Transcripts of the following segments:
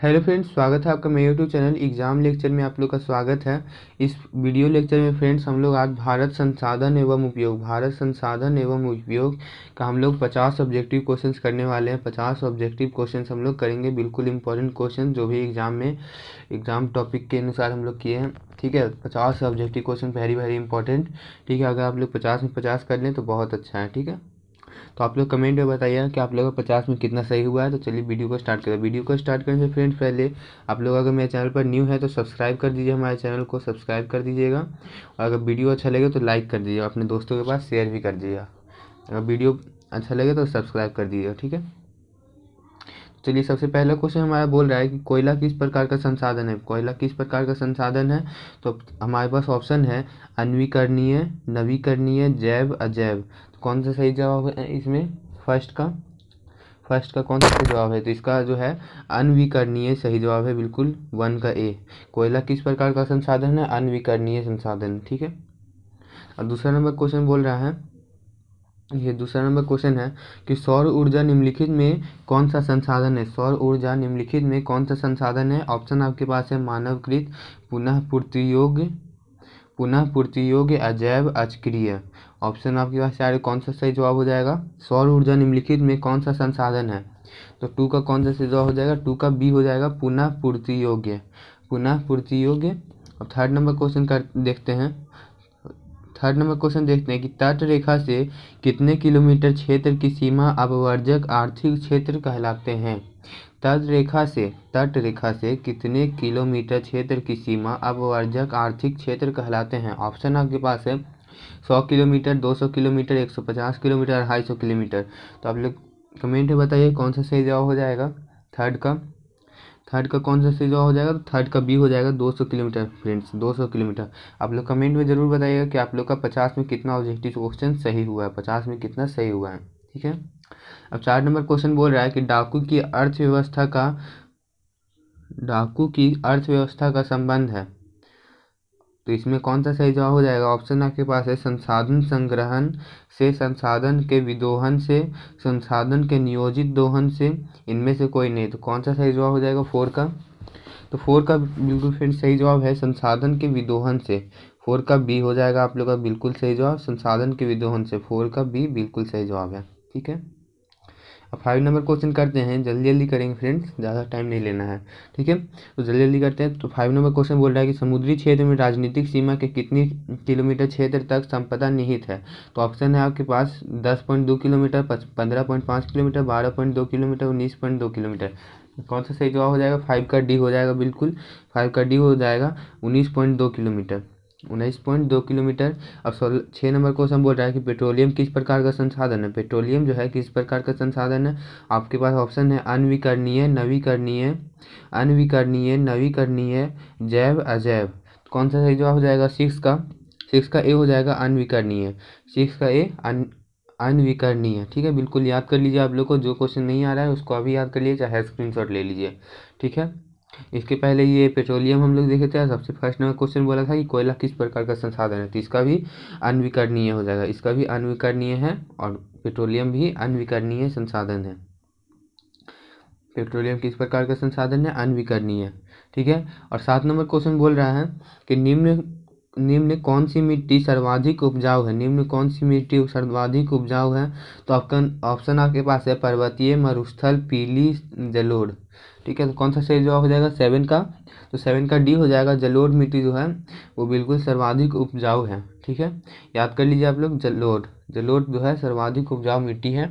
Hello friends, स्वागत है आपका मेरे यूट्यूब चैनल एग्जाम लेक्चर में। आप लोग का स्वागत है। इस वीडियो लेक्चर में फ्रेंड्स हम लोग आज भारत संसाधन एवं उपयोग का हम लोग 50 ऑब्जेक्टिव क्वेश्चंस करने वाले हैं। 50 ऑब्जेक्टिव क्वेश्चंस हम लोग करेंगे, बिल्कुल इंपॉर्टेंट क्वेश्चन जो भी एग्जाम टॉपिक के अनुसार हम लोग किए हैं। ठीक है, 50 objective question very very important. ठीक है, अगर आप लोग 50 में 50 कर लें तो बहुत अच्छा है। ठीक है, तो आप लोग कमेंट में बताइए कि आप लोगों का 50 में कितना सही हुआ है। तो चलिए वीडियो को स्टार्ट करें। वीडियो को स्टार्ट करने से फ्रेंड्स पहले आप लोग अगर मेरे चैनल पर न्यू है तो सब्सक्राइब कर दीजिए, हमारे चैनल को सब्सक्राइब कर दीजिएगा। और अगर वीडियो अच्छा लगे तो लाइक कर दीजिएगा, अपने दोस्तों के पास शेयर भी कर दीजिएगा। अगर वीडियो अच्छा लगे तो सब्सक्राइब कर दीजिएगा। ठीक है, चलिए सबसे पहला क्वेश्चन हमारा बोल रहा है कि कोयला किस प्रकार का संसाधन है। कोयला किस प्रकार का संसाधन है, तो हमारे पास ऑप्शन है अन्वीकरणीय, नवीकरणीय, जैव, अजैव। तो कौन सा सही जवाब है इसमें? फर्स्ट का कौन सा सही जवाब है? तो इसका जो है अन्वीकरणीय सही जवाब है, बिल्कुल 1 का ए। कोयला किस प्रकार का संसाधन है? अन्वीकरणीय संसाधन। ठीक है, और दूसरा नंबर क्वेश्चन बोल रहा है, ये दूसरा नंबर क्वेश्चन है कि सौर ऊर्जा निम्नलिखित में कौन सा संसाधन है। सौर ऊर्जा निम्नलिखित में कौन सा संसाधन है? ऑप्शन आपके पास है मानवकृत, पुनः पूर्ति योग्य, अजैव, अचक्रिय। ऑप्शन आपके पास सारे कौन सा सही जवाब हो जाएगा? सौर ऊर्जा निम्नलिखित में कौन सा संसाधन है, तो 2 का कौन सा सही जवाब हो जाएगा? 2 का बी हो जाएगा, पुनः पूर्ति योग्य, पुनः पूर्ति योग्य। अब थर्ड नंबर क्वेश्चन देखते हैं। थर्ड नंबर क्वेश्चन देखते हैं कि तट रेखा से कितने किलोमीटर क्षेत्र की सीमा अपवर्जक आर्थिक क्षेत्र कहलाते हैं। तट रेखा से कितने किलोमीटर क्षेत्र की सीमा अपवर्जक आर्थिक क्षेत्र कहलाते हैं। ऑप्शन आपके पास है 100 किलोमीटर, 200 किलोमीटर, 150 किलोमीटर, 250 किलोमीटर। तो आप लोग कमेंट में बताइए कौन सा सही जवाब हो जाएगा। थर्ड का कौन सा सही जवाब हो जाएगा? तो थर्ड का बी हो जाएगा, 200 किलोमीटर फ्रेंड्स, 200 किलोमीटर। आप लोग कमेंट में ज़रूर बताइएगा कि आप लोग का 50 में कितना ऑब्जेक्टिव क्वेश्चन सही हुआ है, 50 में कितना सही हुआ है। ठीक है, अब 4 नंबर क्वेश्चन बोल रहा है कि डाकू की अर्थव्यवस्था का संबंध है। तो इसमें कौन सा सही जवाब हो जाएगा? ऑप्शन आपके पास है संसाधन संग्रहण से, संसाधन के विदोहन से, संसाधन के नियोजित दोहन से, इनमें से कोई नहीं। तो कौन सा सही जवाब हो जाएगा 4 का? तो 4 का बिल्कुल फ्रेंड सही जवाब है संसाधन के विदोहन से। 4 का बी हो जाएगा आप लोग का बिल्कुल सही जवाब, संसाधन के विदोहन से। 4 का बी बिल्कुल सही जवाब है। ठीक है, अब 5 नंबर क्वेश्चन करते हैं, जल्दी जल्दी करेंगे फ्रेंड्स, ज़्यादा टाइम नहीं लेना है। ठीक है, तो जल्दी जल्दी करते हैं। तो 5 नंबर क्वेश्चन बोल रहा है कि समुद्री क्षेत्र में राजनीतिक सीमा के कितनी किलोमीटर क्षेत्र तक संपदा निहित है। तो ऑप्शन है आपके पास 10.2 किलोमीटर, 15.5 किलोमीटर, 12.2 किलोमीटर, 19.2 किलोमीटर। कौन सा सही जवाब हो जाएगा? 5 का डी हो जाएगा, बिल्कुल 5 का डी हो जाएगा, 19.2 किलोमीटर, 19.2 किलोमीटर। अब 6 नंबर क्वेश्चन बोल रहा है कि पेट्रोलियम किस प्रकार का संसाधन है। पेट्रोलियम जो है किस प्रकार का संसाधन है? आपके पास ऑप्शन है अन्वीकरणीय, नवीकरणीय, जैव, अजैव। कौन सा सही जवाब हो जाएगा? 6 का ए हो जाएगा, अन्वीकरणीय। 6 का ए अन्वीकरणीय। ठीक है, बिल्कुल याद कर लीजिए। आप लोग को जो क्वेश्चन नहीं आ रहा है उसको अभी याद कर लीजिए, चाहे स्क्रीनशॉट ले लीजिए। ठीक है, इसके पहले ये पेट्रोलियम हम लोग देखे थे। सबसे फर्स्ट नंबर क्वेश्चन बोला था कि कोयला किस प्रकार का संसाधन है, तो इसका भी अन्वीकरणीय हो जाएगा, इसका भी अन्वीकरणीय है, और पेट्रोलियम भी अन्वीकरणीय संसाधन है। पेट्रोलियम किस प्रकार का संसाधन है? अन्वीकरणीय। ठीक है, और 7 नंबर क्वेश्चन बोल रहा है कि निम्न कौन सी मिट्टी सर्वाधिक उपजाऊ है। निम्न कौन सी मिट्टी सर्वाधिक उपजाऊ है? तो आपका ऑप्शन आपके पास है पर्वतीय, मरुस्थल, पीली, जलोढ़। ठीक है, तो कौन सा सही जवाब हो जाएगा? 7 का। तो 7 का डी हो जाएगा, जलोढ़ मिट्टी जो है वो बिल्कुल सर्वाधिक उपजाऊ है। ठीक है, याद कर लीजिए आप लोग, जलोढ़ जो है सर्वाधिक उपजाऊ मिट्टी है।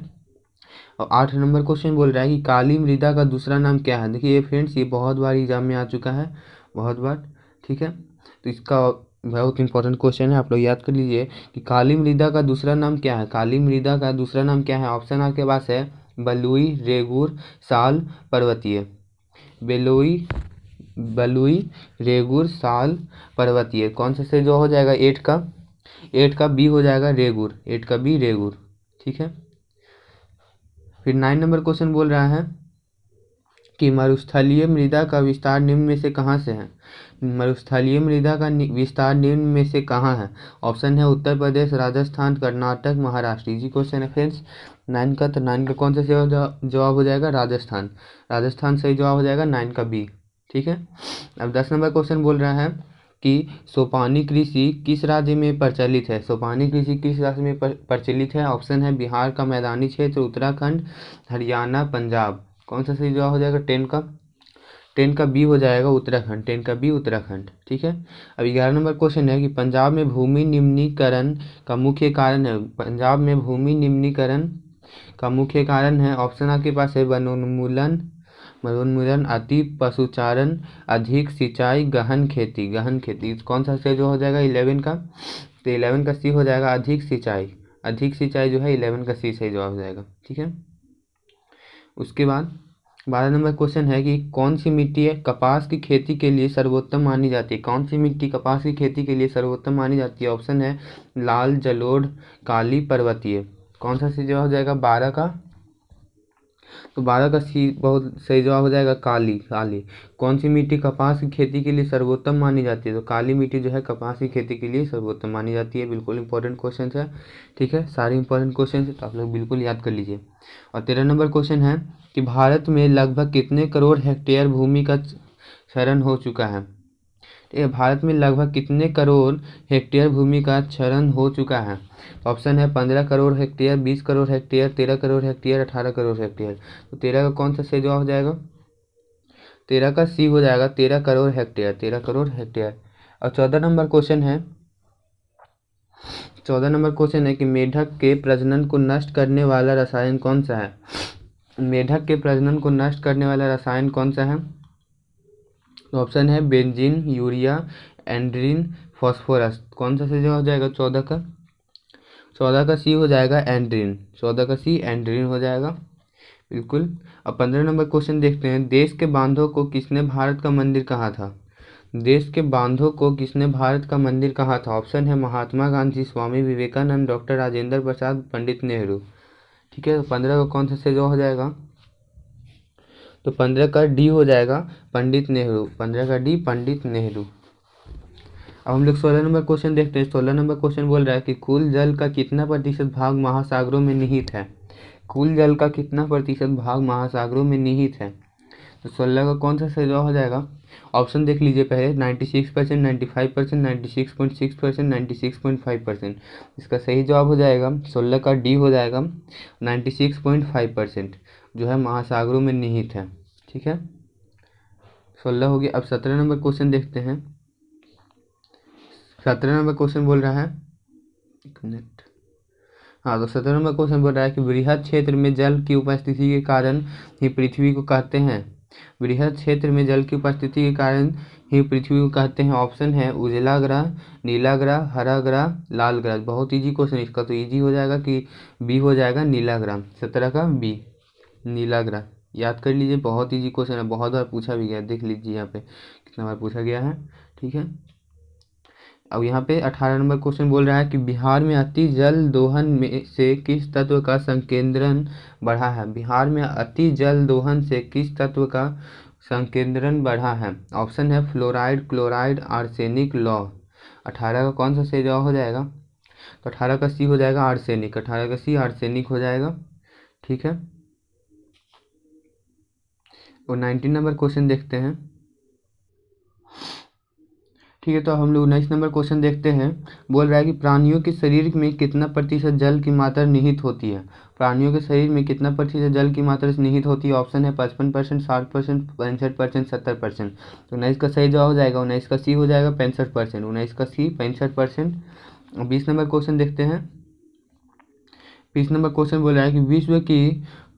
और 8 नंबर क्वेश्चन बोल रहा है कि काली मृदा का दूसरा नाम क्या है। देखिए फ्रेंड्स, ये बहुत बार एग्जाम में आ चुका है, बहुत बार। ठीक है, तो इसका बहुत इंपॉर्टेंट क्वेश्चन है, आप लोग याद कर लीजिए कि काली मृदा का दूसरा नाम क्या है। काली मृदा का दूसरा नाम क्या है? ऑप्शन आपके पास है बलुई, रेगुर, साल, पर्वतीय। बलुई, रेगुर, साल, पर्वतीय। कौन सा सही जवाब हो जाएगा? 8 का बी हो जाएगा, रेगुर। 8 का बी, रेगुर। ठीक है, फिर 9 नंबर क्वेश्चन बोल रहा है कि मरुस्थलीय मृदा का विस्तार निम्न में से कहाँ से है। मरुस्थलीय मृदा का विस्तार निम्न में से कहाँ है। ऑप्शन है उत्तर प्रदेश, राजस्थान, कर्नाटक, महाराष्ट्र। इजी क्वेश्चन है फ्रेंड्स। 9 का, तो 9 का कौन सा सही जवाब हो जाएगा, राजस्थान। राजस्थान सही जवाब हो जाएगा 9 का बी। ठीक है। अब 10 नंबर क्वेश्चन बोल रहा है कि सोपानी कृषि किस राज्य में प्रचलित है। सोपानी कृषि किस राज्य में प्रचलित है। ऑप्शन है बिहार का मैदानी क्षेत्र, उत्तराखंड, हरियाणा, पंजाब। कौन सा सही जवाब हो जाएगा 10 का बी हो जाएगा उत्तराखंड। 10 का बी उत्तराखंड। ठीक है। अब 11 नंबर क्वेश्चन है कि पंजाब में भूमि निम्नीकरण का मुख्य कारण है। पंजाब में भूमि निम्नीकरण का मुख्य कारण है। ऑप्शन आपके पास है वनोन्मूलन, अति पशुचारण, अधिक सिंचाई, गहन खेती। गहन खेती कौन सा सही जो हो जाएगा 11 का, तो 11 का सी हो जाएगा अधिक सिंचाई। अधिक सिंचाई जो है 11 का सी सही जवाब हो जाएगा। ठीक है। उसके बाद 12 नंबर क्वेश्चन है कि कौन सी मिट्टी है कपास की खेती के लिए सर्वोत्तम मानी जाती है। कौन सी मिट्टी कपास की खेती के लिए सर्वोत्तम मानी जाती है। ऑप्शन है लाल, जलोढ़, काली, पर्वतीय। कौन सा सही जवाब हो जाएगा 12 का, तो 12 का सी बहुत सही जवाब हो जाएगा काली। काली कौन सी मिट्टी कपास की खेती के लिए सर्वोत्तम मानी जाती है, तो काली मिट्टी जो है कपास की खेती के लिए सर्वोत्तम मानी जाती है। बिल्कुल इंपॉर्टेंट क्वेश्चन है। ठीक है, सारे इंपॉर्टेंट क्वेश्चन है, तो आप लोग बिल्कुल याद कर लीजिए। और 13 नंबर क्वेश्चन है कि भारत में लगभग कितने करोड़ हेक्टेयर भूमि का क्षरण हो चुका है। ठीक है, भारत में लगभग कितने करोड़ हेक्टेयर भूमि का क्षरण हो चुका है। ऑप्शन है 15 crore hectare, 20 crore hectare, 13 crore hectare, 18 crore hectare. तो 13 का कौन सा सही जवाब हो जाएगा, 13 का सी हो जाएगा 13 करोड़ हेक्टेयर। 13 करोड़ हेक्टेयर। और 14 नंबर क्वेश्चन है, 14 नंबर क्वेश्चन है कि मेढक के प्रजनन को नष्ट करने वाला रसायन कौन सा है। मेढक के प्रजनन को नष्ट करने वाला रसायन कौन सा है। ऑप्शन है बेंजीन, यूरिया, एंड्रीन, फास्फोरस। कौन सा सही जवाब हो जाएगा 14 का, 14 का सी हो जाएगा एंड्रीन। 14 का सी एंड्रीन हो जाएगा। बिल्कुल। अब 15 नंबर क्वेश्चन देखते हैं, देश के बांधों को किसने भारत का मंदिर कहा था। देश के बांधों को किसने भारत का मंदिर कहा था। ऑप्शन है महात्मा गांधी, स्वामी विवेकानंद, डॉक्टर राजेंद्र प्रसाद, पंडित नेहरू। ठीक है, तो 15 का कौन सा सही जवाब हो जाएगा, तो 15 का डी हो जाएगा पंडित नेहरू। 15 का डी पंडित नेहरू। अब हम लोग 16 नंबर क्वेश्चन देखते हैं। 16 नंबर क्वेश्चन बोल रहा है कि कुल जल का कितना प्रतिशत भाग महासागरों में निहित है। कुल जल का कितना प्रतिशत भाग महासागरों में निहित है। तो 16 का कौन सा सही जवाब हो जाएगा। ऑप्शन देख लीजिए पहले, 96%, 95%, 96.6%, 96.5%। इसका सही जवाब हो जाएगा 16 का डी हो जाएगा 96.5% जो है महासागरों में निहित है। ठीक है, 16 हो गया। अब 17 नंबर क्वेश्चन देखते हैं। 17 नंबर क्वेश्चन बोल रहा है, एक मिनट, हाँ, तो 17 नंबर क्वेश्चन बोल रहा है कि बृहद क्षेत्र में जल की उपस्थिति के कारण ही पृथ्वी को कहते हैं। बृहद क्षेत्र में जल की उपस्थिति के कारण ही पृथ्वी को कहते हैं। ऑप्शन है उजला ग्रह, नीला ग्रह, हरा ग्रह, लाल ग्रह। बहुत इजी क्वेश्चन, इसका तो इजी हो जाएगा कि बी हो जाएगा नीला ग्रह। 17 का बी नीला ग्रह। याद कर लीजिए, बहुत इजी क्वेश्चन है, बहुत बार पूछा भी गया। देख लीजिए यहाँ पे कितना बार पूछा गया है। ठीक है। अब यहाँ पे 18 नंबर क्वेश्चन बोल रहा है कि बिहार में अति जल दोहन में से किस तत्व का संकेंद्रण बढ़ा है। बिहार में अति जल दोहन से किस तत्व का संकेंद्रण बढ़ा है। ऑप्शन है फ्लोराइड, क्लोराइड, आर्सेनिक, लौह। 18 का कौन सा सही जवाब हो जाएगा, तो 18 का सी हो जाएगा आर्सेनिक। 18 का सी आर्सेनिक हो जाएगा। ठीक है। और 19 नंबर क्वेश्चन देखते हैं। ठीक है, तो हम लोग 19 नंबर क्वेश्चन देखते हैं। बोल रहा है कि प्राणियों के शरीर में कितना प्रतिशत जल की मात्रा निहित होती है। प्राणियों के शरीर में कितना प्रतिशत जल की मात्रा निहित होती है। ऑप्शन है 55%, 60%, 65%, 70%। तो 19 का सही जवाब हो जाएगा 19 का सी हो जाएगा 65%। 19 का सी 65%। 20 नंबर क्वेश्चन देखते हैं। 20 नंबर क्वेश्चन बोल रहा है कि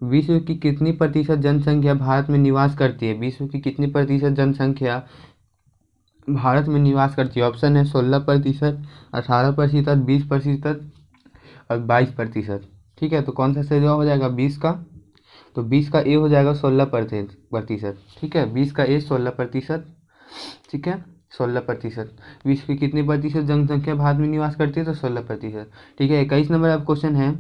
विश्व की कितनी प्रतिशत जनसंख्या भारत में निवास करती है। विश्व की कितनी प्रतिशत जनसंख्या भारत में निवास करती है। ऑप्शन है 16%, 18%, 20% और 22%। ठीक है, तो कौन सा सही जवाब हो जाएगा 20 का, तो 20 का ए हो जाएगा 16%। ठीक है, 20 का ए 16%। ठीक है। 16%। विश्व की कितने प्रतिशत जनसंख्या भारत में निवास करती है? तो 16%। ठीक है, 21 नंबर अब क्वेश्चन है।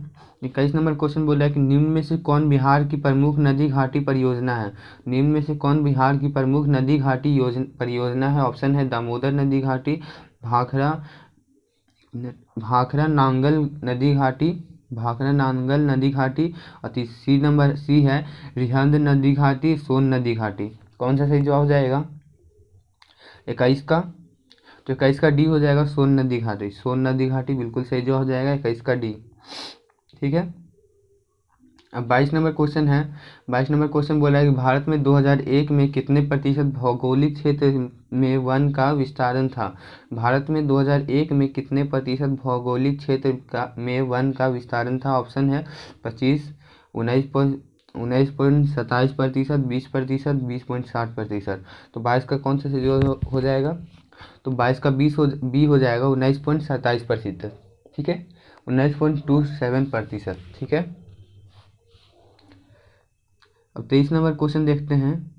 21 नंबर क्वेश्चन बोल रहा है कि निम्न में से कौन बिहार की प्रमुख नदी घाटी परियोजना है? निम्न में से कौन बिहार की प्रमुख नदी घाटी परियोजना है? ऑप्शन है दामोदर नदी घाटी, भाखड़ा भाखड़ा नांगल नदी घाटी, भाखड़ा नांगल नदी घाटी, और सी नंबर सी है रिहंद नदी घाटी, सोन नदी घाटी। कौन सा सही जवाब हो जाएगा 21 का? तो 21 का डी हो जाएगा, सोन नदी घाटी। सोन नदी घाटी बिल्कुल सही जवाब हो जाएगा 21 का डी। ठीक है, अब 22 नंबर क्वेश्चन है। 22 नंबर क्वेश्चन बोला है कि भारत में 2001 में कितने प्रतिशत भौगोलिक क्षेत्र में वन का विस्तारण था? भारत में 2001 में कितने प्रतिशत भौगोलिक क्षेत्र में वन का विस्तारण था? ऑप्शन है 25, 19.27%, 20%, 20.60%। तो 22 का कौन सा सही हो जाएगा? तो 22 का बी हो जाएगा 19.27%। ठीक है, 19.27%। ठीक है, अब 23 नंबर क्वेश्चन देखते हैं।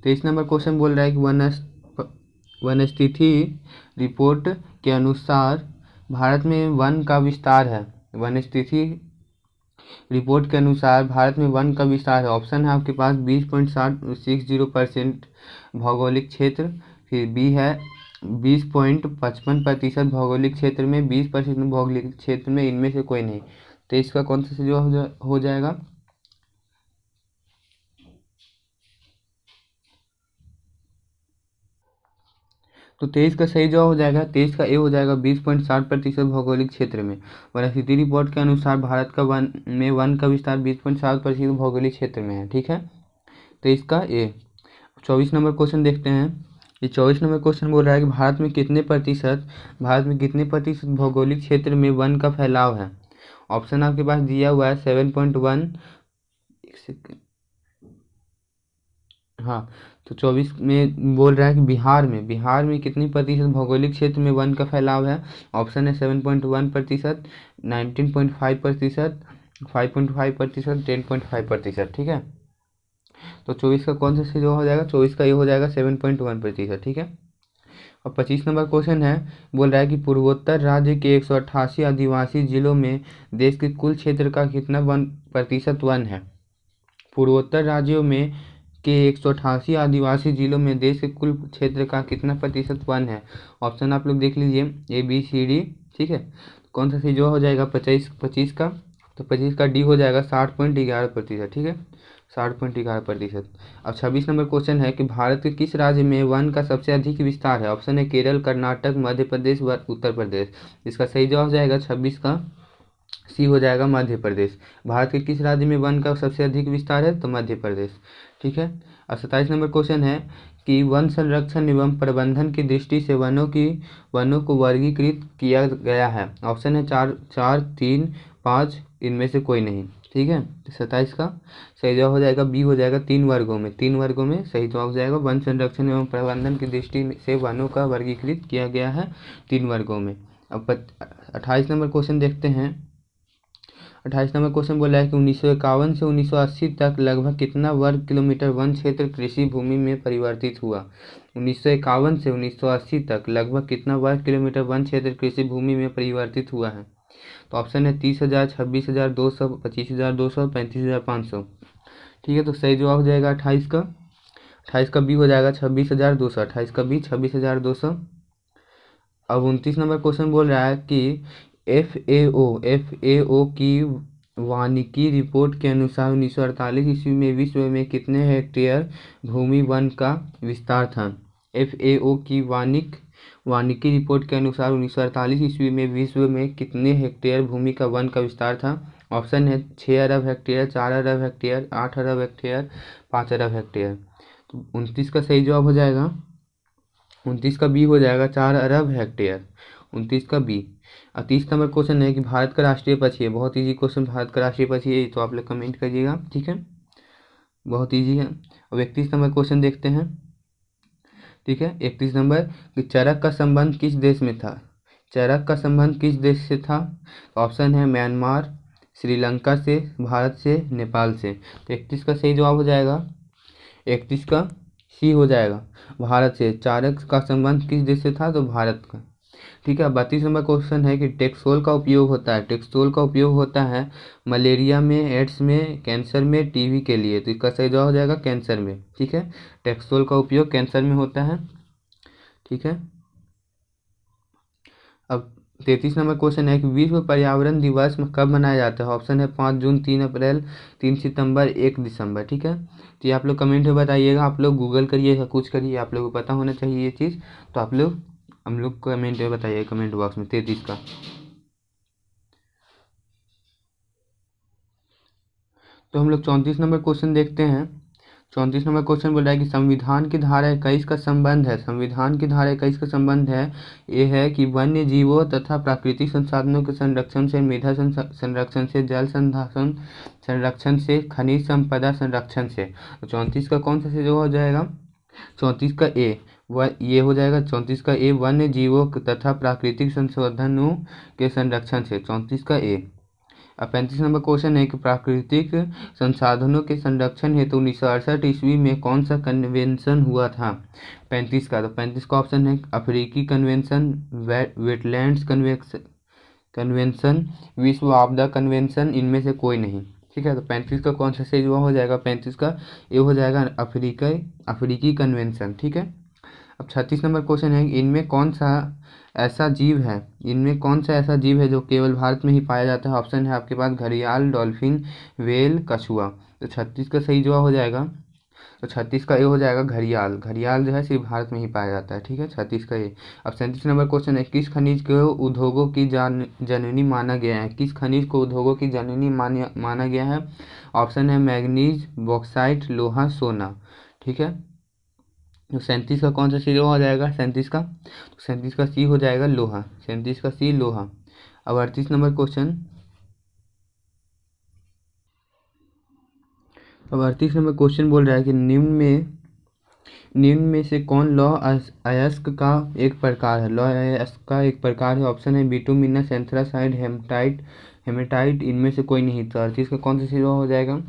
23 नंबर क्वेश्चन बोल रहा है कि वनस्थिति रिपोर्ट के अनुसार भारत में वन का विस्तार है। वनस्थिति रिपोर्ट के अनुसार भारत में वन का विस्तार है। ऑप्शन है आपके पास 20.60% भौगोलिक क्षेत्र, फिर बी है 20.55% भौगोलिक क्षेत्र में, 20% भौगोलिक क्षेत्र में, इनमें से कोई नहीं। तो इसका कौन सा जो हो जाएगा? तो 23 का सही जवाब हो जाएगा, 23 का ए हो जाएगा 20.60% भौगोलिक क्षेत्र में। वनस्थिति रिपोर्ट के अनुसार भारत का वन का विस्तार 20.60% भौगोलिक क्षेत्र में है। ठीक है, 23 का ए। 24 नंबर क्वेश्चन देखते हैं। ये 24 नंबर क्वेश्चन बोल रहा है कि भारत में कितने प्रतिशत भौगोलिक क्षेत्र में वन का फैलाव है? ऑप्शन आपके पास दिया हुआ है 7.1। हाँ, तो 24 में बोल रहा है कि बिहार में कितनी प्रतिशत भौगोलिक क्षेत्र में वन का फैलाव है? ऑप्शन है 7.1%, 19.5%, 5.5%, 10.5%। ठीक है, तो 24 का कौन सा सही जवाब हो जाएगा? 24 का ये हो जाएगा 7.1%। ठीक है, और 25 नंबर क्वेश्चन है। बोल रहा है कि पूर्वोत्तर राज्य के 188 आदिवासी जिलों में देश के कुल क्षेत्र का कितना प्रतिशत वन है? पूर्वोत्तर राज्यों में के 188 आदिवासी जिलों में देश के कुल क्षेत्र का कितना प्रतिशत वन है? ऑप्शन आप लोग देख लीजिए ABCD। ठीक है, कौन सा सही जवाब हो जाएगा 25 का? तो 25 का डी हो जाएगा 60.11%। ठीक है, 60.11%। अब 26 नंबर क्वेश्चन है कि भारत के किस राज्य में वन का सबसे अधिक विस्तार है? ऑप्शन है केरल, कर्नाटक, मध्य प्रदेश व उत्तर प्रदेश। इसका सही जवाब हो जाएगा 26 का सी हो जाएगा मध्य प्रदेश। भारत के किस राज्य में वन का सबसे अधिक विस्तार है? तो मध्य प्रदेश। ठीक है, और 27 नंबर क्वेश्चन है कि वन संरक्षण एवं प्रबंधन की दृष्टि से वनों को वर्गीकृत किया गया है। ऑप्शन है 4, 3, 5, इनमें से कोई नहीं। ठीक है, तो 27 का सही जवाब हो जाएगा बी हो जाएगा 3 वर्गों में। 3 वर्गों में सही जवाब हो जाएगा। वन संरक्षण एवं प्रबंधन की दृष्टि से वनों का वर्गीकृत किया गया है 3 वर्गों में। अब 28 नंबर क्वेश्चन देखते हैं। 28 नंबर क्वेश्चन बोला है कि 1951 से 1980 तक लगभग कितना वर्ग किलोमीटर वन क्षेत्र कृषि भूमि में परिवर्तित हुआ? 1951 से 1980 तक लगभग कितना वर्ग किलोमीटर वन क्षेत्र कृषि भूमि में परिवर्तित हुआ है? तो ऑप्शन है 30,000, 26,200, 25,200, 35,500। ठीक है, तो सही जवाब हो जाएगा 28 का। 28 का बी हो जाएगा 26,200। 28 का बी 26,200। अब 29 नंबर क्वेश्चन बोल रहा है कि FAO की वानिकी रिपोर्ट के अनुसार 1948 ईस्वी में विश्व में कितने हेक्टेयर भूमि वन का विस्तार था? FAO की वानिकी रिपोर्ट के अनुसार 1948 ईस्वी में विश्व में कितने हेक्टेयर भूमि का वन का विस्तार था? ऑप्शन है 6 अरब हेक्टेयर, 4 अरब हेक्टेयर, 8 अरब हेक्टेयर, 5 अरब हेक्टेयर। तो 29 का सही जवाब हो जाएगा 29 का बी हो जाएगा 4 अरब हेक्टेयर। 29 का बी। 30 नंबर क्वेश्चन है कि भारत का राष्ट्रीय पक्षी है। बहुत इजी क्वेश्चन, भारत का राष्ट्रीय पक्षी है, तो आप लोग कमेंट करिएगा। ठीक है, बहुत इजी है। अब 31 नंबर क्वेश्चन देखते हैं। ठीक है, 31 नंबर कि चरक का संबंध किस देश में था? चरक का संबंध किस देश से था? ऑप्शन है म्यांमार, श्रीलंका से, भारत से, नेपाल से। तो 31 का सही जवाब हो जाएगा 31 का सी हो जाएगा भारत से। चारक का संबंध किस देश से था, तो भारत का। ठीक है, 32 नंबर क्वेश्चन है कि टेक्सोल का उपयोग होता है, टेक्सोल का उपयोग होता है मलेरिया में, एड्स में, कैंसर में, टीबी के लिए। तो इसका सही जवाब हो जाएगा कैंसर में। ठीक है, टेक्सोल का उपयोग कैंसर में होता है। ठीक है, अब 33 नंबर क्वेश्चन है कि विश्व पर्यावरण दिवस कब मनाया जाता है। ऑप्शन है 5 जून, 3 अप्रैल, 3 सितंबर, 1 दिसंबर। ठीक है, तो ये आप लोग कमेंट में बताइएगा, आप लोग गूगल करिए या कुछ करिए, आप लोग को पता होना चाहिए ये चीज़। तो आप लोग हम लोग कमेंट में बताइए, कमेंट बॉक्स में 33 का। तो हम लोग 34 नंबर क्वेश्चन देखते हैं। 34 नंबर क्वेश्चन बोल रहा है कि संविधान की धारा 21 का संबंध है, संविधान की धारा 21 का संबंध है, ये है कि वन्य जीवों तथा प्राकृतिक संसाधनों के संरक्षण से, मृदा संरक्षण से, जल संसाधन संरक्षण से, खनिज संपदा संरक्षण से। तो 34 का कौन सा से जो हो जाएगा, 34 का ए, वह ये हो जाएगा 34 का ए, वन्य जीवों तथा प्राकृतिक संसाधनों के संरक्षण से, 34 का ए। अब 35 नंबर क्वेश्चन है कि प्राकृतिक संसाधनों के संरक्षण हेतु 1968 ईस्वी में कौन सा कन्वेंशन हुआ था। 35 का, तो 35 का ऑप्शन है अफ्रीकी कन्वेंशन, वेटलैंड्स कन्वेंशन, विश्व आपदा कन्वेंशन, इनमें से कोई नहीं। ठीक है, तो 35 का कौन सा सही जवाब हो जाएगा, 35 का ये हो जाएगा अफ्रीकी कन्वेंशन। ठीक है, अब 36 नंबर क्वेश्चन है इनमें कौन सा ऐसा जीव है, इनमें कौन सा ऐसा जीव है जो केवल भारत में ही पाया जाता है। ऑप्शन है आपके पास घड़ियाल, डॉल्फिन, व्हेल, कछुआ। तो 36 का सही जवाब हो जाएगा, तो 36 का ये हो जाएगा घड़ियाल। घड़ियाल जो है सिर्फ भारत में ही पाया जाता है। ठीक है, 36 का ये। अब 37 नंबर क्वेश्चन है किस खनिज को उद्योगों की जननी माना गया है, किस खनिज को उद्योगों की जननी माना गया है। ऑप्शन है मैग्नीज, बॉक्साइट, लोहा, सोना। ठीक है, तो 37 का कौन सा सी हो जाएगा, 37 का, तो 37 का सी हो जाएगा लोहा, 37 का सी लोहा। अब 38 नंबर क्वेश्चन, अब 38 नंबर क्वेश्चन बोल रहा है कि निम्न में से कौन लौह अयस्क का एक प्रकार है, लौह अयस्क का एक प्रकार है। ऑप्शन है बिटुमिनस, एंथ्रासाइड, हेमेटाइट, इनमें से कोई नहीं। तो 38 का कौन सा सी हो जाएगा,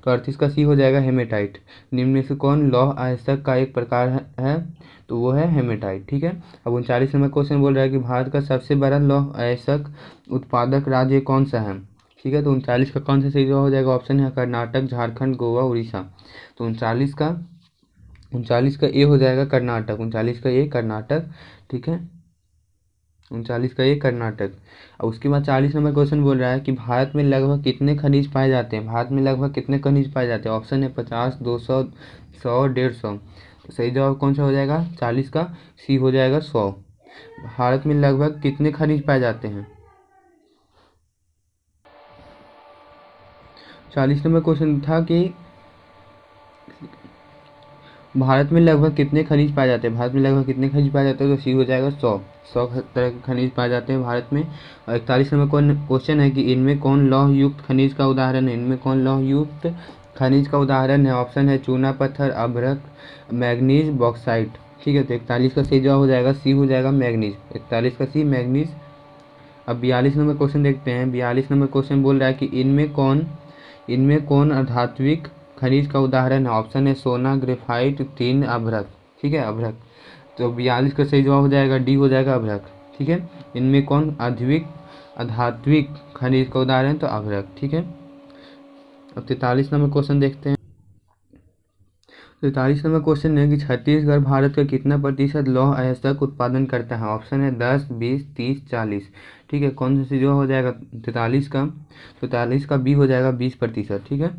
तो 38 का सी हो जाएगा हेमेटाइट। निम्न में से कौन लौह अयस्क का एक प्रकार है, तो वो है हेमेटाइट। ठीक है, अब 39 नंबर क्वेश्चन बोल रहा है कि भारत का सबसे बड़ा लौह अयस्क उत्पादक राज्य कौन सा है। ठीक है, तो 39 का कौन सा सही जवाब हो जाएगा। ऑप्शन है कर्नाटक, झारखंड, गोवा, उड़ीसा। तो 39 का ए हो जाएगा कर्नाटक, 39 का ए कर्नाटक। ठीक है, 39 का ए कर्नाटक। और उसके बाद 40 नंबर क्वेश्चन बोल रहा है कि भारत में लगभग कितने खनिज पाए जाते हैं, भारत में लगभग कितने खनिज पाए जाते हैं। ऑप्शन है 50, 200, 100, 150। तो सही जवाब कौन सा हो जाएगा, 40 का सी हो जाएगा 100। भारत में लगभग कितने खनिज पाए जाते हैं। 40 नंबर क्वेश्चन था कि भारत में लगभग कितने खनिज पाए जाते हैं, भारत में लगभग कितने खनिज पाए जाते हैं, तो सी हो जाएगा 100 तरह के खनिज पाए जाते हैं भारत में। और 41 नंबर क्वेश्चन है कि इनमें कौन लौह युक्त खनिज का उदाहरण है, इनमें कौन लौह युक्त खनिज का उदाहरण है। ऑप्शन है चूना पत्थर, अभ्रक, मैग्नीज, बॉक्साइट। ठीक है, तो 41 का सही जवाब हो जाएगा सी हो जाएगा मैग्नीज, 41 का सी मैग्नीज। अब 42 नंबर क्वेश्चन देखते हैं। 42 नंबर क्वेश्चन बोल रहा है कि इनमें कौन अधात्विक खनिज का उदाहरण है। ऑप्शन है सोना, ग्रेफाइट, टिन, अभ्रक। ठीक है, अभ्रक। तो 42 का सही जवाब हो जाएगा डी हो जाएगा अभ्रक। ठीक है, इनमें कौन अधात्विक खनिज का उदाहरण, तो अभ्रक। ठीक है, अब 43 नंबर क्वेश्चन देखते हैं। 43 नंबर क्वेश्चन है कि छत्तीसगढ़ भारत का कितना प्रतिशत लौह अयस्क उत्पादन करता है। ऑप्शन है 10, 20, 30, 40। ठीक है, कौन सा चीज़ हो जाएगा 43 का, 43 का बी हो जाएगा 20%। ठीक है,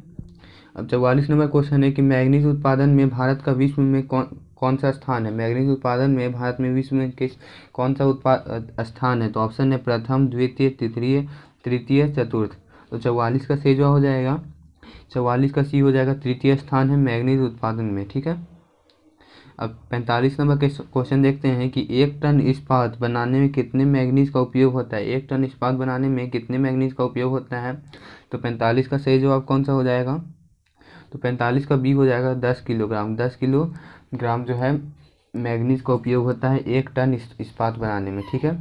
अब 44 नंबर क्वेश्चन है कि मैग्नीज उत्पादन में भारत का विश्व में कौन सा स्थान है। मैग्नीज उत्पादन में भारत में विश्व में कौन सा स्थान है। तो ऑप्शन है प्रथम, द्वितीय, तृतीय, चतुर्थ। तो 44 का सही जवाब हो जाएगा, 44 का सी हो जाएगा तृतीय स्थान है मैग्नीज उत्पादन में। ठीक है, अब 45 नंबर के क्वेश्चन देखते हैं कि 1 टन इस्पात बनाने में कितने मैग्नीज का उपयोग होता है। 1 टन इस्पात बनाने में कितने मैग्नीज का उपयोग होता है। तो 45 का सही जवाब कौन सा हो जाएगा, तो 45 का बी हो जाएगा 10 किलोग्राम, 10 किलोग्राम जो है मैग्नीज का उपयोग होता है 1 टन इस्पात बनाने में। ठीक है।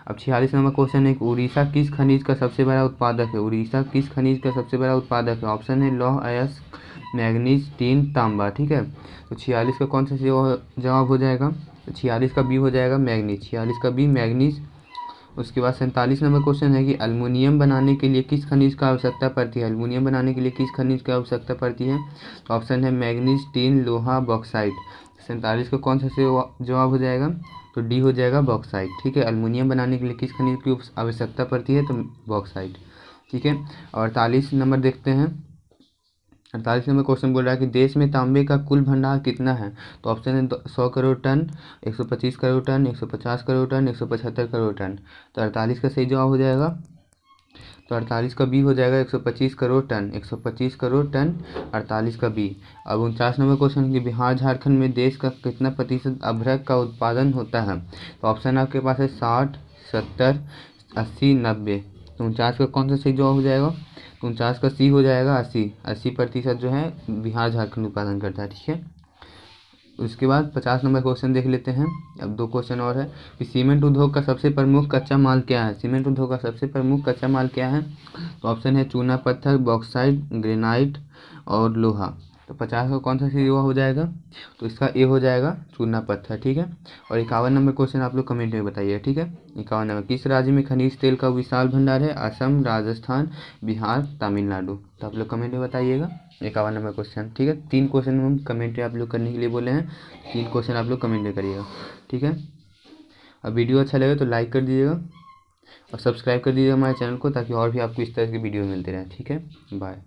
अब 46 नंबर क्वेश्चन है कि उड़ीसा किस खनिज का सबसे बड़ा उत्पादक है? उड़ीसा किस खनिज का सबसे बड़ा उत्पादक है? ऑप्शन है लौह अयस्क, मैग्नीज, टीन, तांबा। ठीक है। तो 46 का कौन सा जवाब हो जाएगा? तो 46 का बी हो जाएगा मैग्नीज, 46 का बी मैग्नीज। उसके बाद 47 नंबर क्वेश्चन है कि अल्मुनियम बनाने के लिए किस खनिज का आवश्यकता पड़ती है? अल्मुनियम बनाने के लिए किस खनिज की आवश्यकता पड़ती है? तो ऑप्शन है मैग्नीज, टीन, लोहा, बॉक्साइट। 47 का कौन सा जवाब हो जाएगा? तो डी हो जाएगा बॉक्साइट। ठीक है। अल्मुनियम बनाने के लिए किस खनिज की आवश्यकता पड़ती है? तो बॉक्साइट। ठीक है। और 48 नंबर देखते हैं। 48 नंबर क्वेश्चन बोल रहा है कि देश में तांबे का कुल भंडार कितना है? तो ऑप्शन है 100 crore ton, 125 crore ton, 150 crore ton, 175 crore ton. तो 48 का सही जवाब हो जाएगा। तो 48 का बी हो जाएगा 125 करोड़ टन, 125 करोड़ टन, 48 का बी। अब 49 नंबर क्वेश्चन कि बिहार झारखंड में देश का कितना प्रतिशत अभ्रक का उत्पादन होता है? तो ऑप्शन आपके पास है 60, 70, 80, 90। तो 49 का कौन सा सही जवाब हो जाएगा? तो 49 का सी हो जाएगा 80% जो है बिहार झारखंड उत्पादन करता है। ठीक है। उसके बाद 50 नंबर क्वेश्चन देख लेते हैं। अब 2 क्वेश्चन और है कि सीमेंट उद्योग का सबसे प्रमुख कच्चा माल क्या है? सीमेंट उद्योग का सबसे प्रमुख कच्चा माल क्या है? तो ऑप्शन है चूना पत्थर, बॉक्साइट, ग्रेनाइट और लोहा। तो 50 का कौन सा सही जवाब हो जाएगा? तो इसका ए हो जाएगा चूना पत्थर। ठीक है। और 51 नंबर क्वेश्चन आप लोग कमेंट में बताइए। ठीक है। 51 नंबर किस राज्य में खनिज तेल का विशाल भंडार है? असम, राजस्थान, बिहार, तमिलनाडु। तो आप लोग कमेंट में बताइएगा। 51 नंबर क्वेश्चन। ठीक है। 3 क्वेश्चन हम कमेंट में आप लोग करने के लिए बोले हैं। 3 क्वेश्चन आप लोग कमेंट में करिएगा। ठीक है। अब वीडियो अच्छा लगे तो लाइक कर दीजिएगा और सब्सक्राइब कर दीजिएगा हमारे चैनल को, ताकि और भी आपको इस तरह के वीडियो मिलते रहें। ठीक है। बाय।